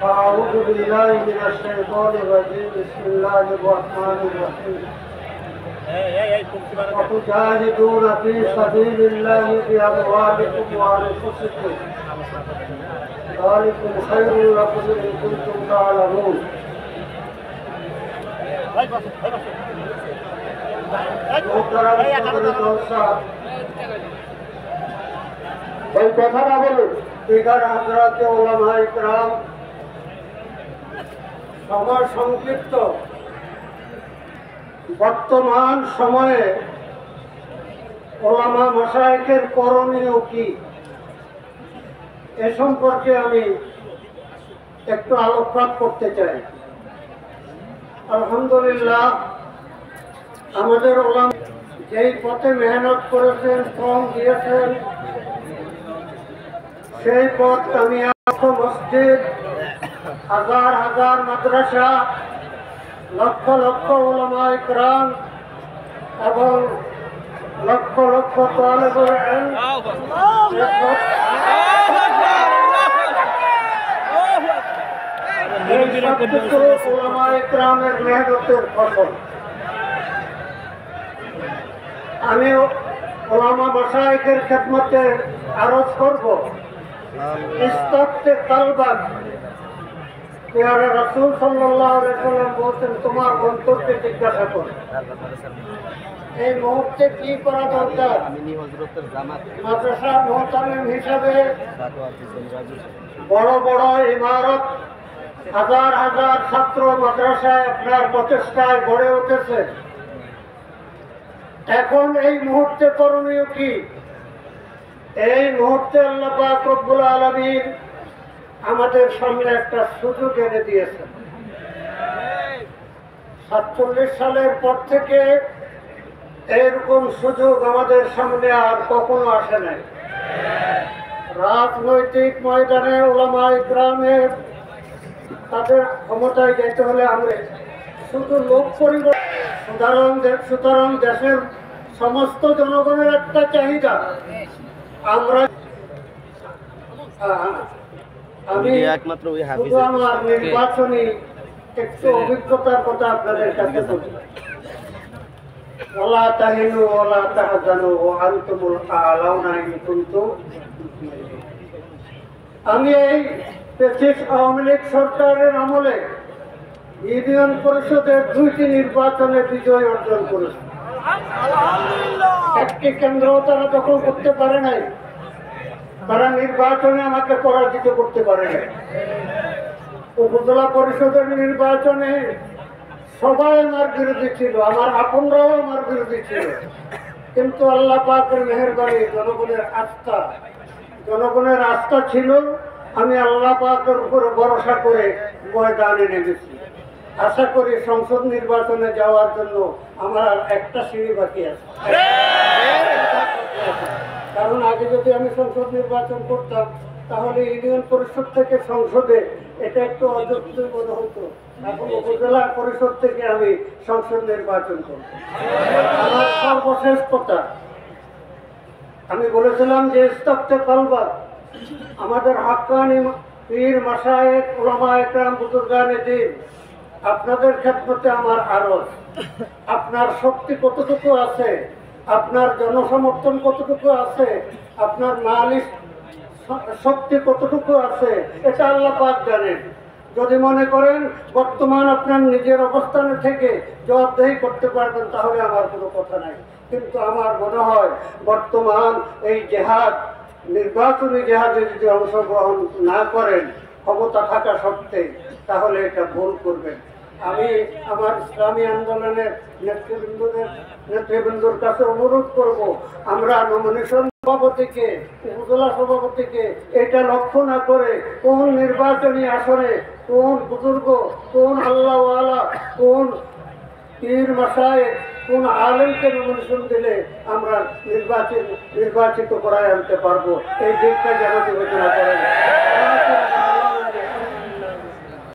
أعوذ بالله من الشيطان الرجيم بسم الله الرحمن الرحيم وتجاهدون في سبيل الله بأموالكم وأنفسكم ذلكم خير لكم إن كنتم تعلمون কথা না বলুন স্পিকার হাজরাতে ওলামা ইকরাম সময় সংক্ষিপ্ত বর্তমান সময়ে ওলামা মাশায়েখের করণীয় কি এ সম্পর্কে আমি একটু আলোকপাত করতে চাই। আলহামদুলিল্লাহ আমাদের ওলামা যেই পথে মেহনত করেছেন, শ্রম দিয়েছেন, সেই পথ কামিয়াব মসজিদ, হাজার হাজার মাদ্রাসা, লক্ষ লক্ষ উলামা ইকরাম এবং লক্ষ লক্ষ তালেবুল ইলম উলামা ইকরামের মেহনতের ফসল। আমি উলামা মাশায়েখের খেদমতে আরজ করব ইস্তাফতে কালবাক। পেয়ারে রাসূল সাল্লাল্লাহু আলাইহি ওয়াসাল্লাম বলতেন, তোমার অন্তরকে জিজ্ঞাসা করো এই মুহূর্তে কি করা দরকার। মাদ্রাসা মুহতামিম হিসাবে বড় বড় ইমারত, হাজার হাজার ছাত্র মাদ্রাসায় আপনার প্রচেষ্টায় গড়ে উঠেছে। এখন এই মুহূর্তে করণীয় কি? এই মুহূর্তে আল্লাহ পাক রব্বুল আলামিন আমাদের সামনে একটা সুযোগ এনে দিয়েছেন। 47 সালের পর থেকে এরকম সুযোগ আমাদের সামনে আর কখনো আসে নাই। রাজনৈতিক ময়দানে উলামা ইকরামের তাদের ক্ষমতায় যেতে হলে আমরা শুধু লোক পরিবর্তন, সুতরাং দেশের সমস্ত জনগণের একটা চাহিদা। আমরা আমি শুধু আমার নির্বাচনী একটু অভিজ্ঞতার কথা আপনাদের কাছে বলি। ওয়ালা তাহিনু ওয়ালা তাহজানু ওয়া আনতুমুল আ'লাউনা ইন কুনতুম। আমি এই ফ্যাসিস্ট আওয়ামী লীগ সরকারের আমলে ইউনিয়ন পরিষদের 2টি নির্বাচনে বিজয় অর্জন করেছি। একটি কেন্দ্র তারা দখল করতে পারে নাই, তারা নির্বাচনে আমাকে পরাজিত করতে পারে নাই। উপজেলা পরিষদের নির্বাচনে সবাই আমার বিরোধী ছিল, আমার আপনরাও আমার বিরোধী ছিল, কিন্তু আল্লাহ পাকের মেহেরবানি, জনগণের আস্থা ছিল। আমি আল্লাহ পাকের উপর ভরসা করে ময়দানে নেমেছি। আশা করি সংসদ নির্বাচনে যাওয়ার জন্য আমার আর একটা সিঁড়ি বাকি আছে। কারণ আগে যদি আমি সংসদ নির্বাচন করতাম তাহলে ইউনিয়ন পরিষদ থেকে সংসদে এটা একটু অযোগ্য মনে হতো। এখন উপজেলা পরিষদ থেকে আমি সংসদ নির্বাচন করব। আমার সর্বশেষ কথা, আমি বলেছিলাম যে ইস্তাফতে কালবাক, আমাদের হাক্কানি পীর মাশায়েখ উলামা ইকরাম বুজুর্গানে দ্বীন, আপনাদের খেদমতে আমার আরজ। আপনার শক্তি কতটুকু আছে, আপনার জনসমর্থন কতটুকু আছে, আপনার মালিক শক্তি কতটুকু আছে, এটা আল্লাহ পাক জানেন। যদি মনে করেন বর্তমান আপনার নিজের অবস্থানে থেকে জবাবদেহি করতে পারবেন তাহলে আমার কোনো কথা নাই, কিন্তু আমার মনে হয় বর্তমান এই জেহাদ, নির্বাচনী জেহাদে যদি অংশগ্রহণ না করেন ক্ষমতা থাকা সত্ত্বে, তাহলে এটা ভুল করবেন। আমি আমার ইসলামী আন্দোলনের নেতৃবৃন্দর কাছে অনুরোধ করব, আমরা নমিনেশন সভাপতিকে, উপজেলা সভাপতিকে এটা লক্ষ্য না করে কোন নির্বাচনী আসনে কোন বুজুর্গ, কোন আল্লাহওয়ালা, কোন পীর মাশায়েখ, কোন আলেমকে নমিনেশন দিলে আমরা নির্বাচিত করায় আনতে পারবো, এই দিকটা যেন বিবেচনা করেন।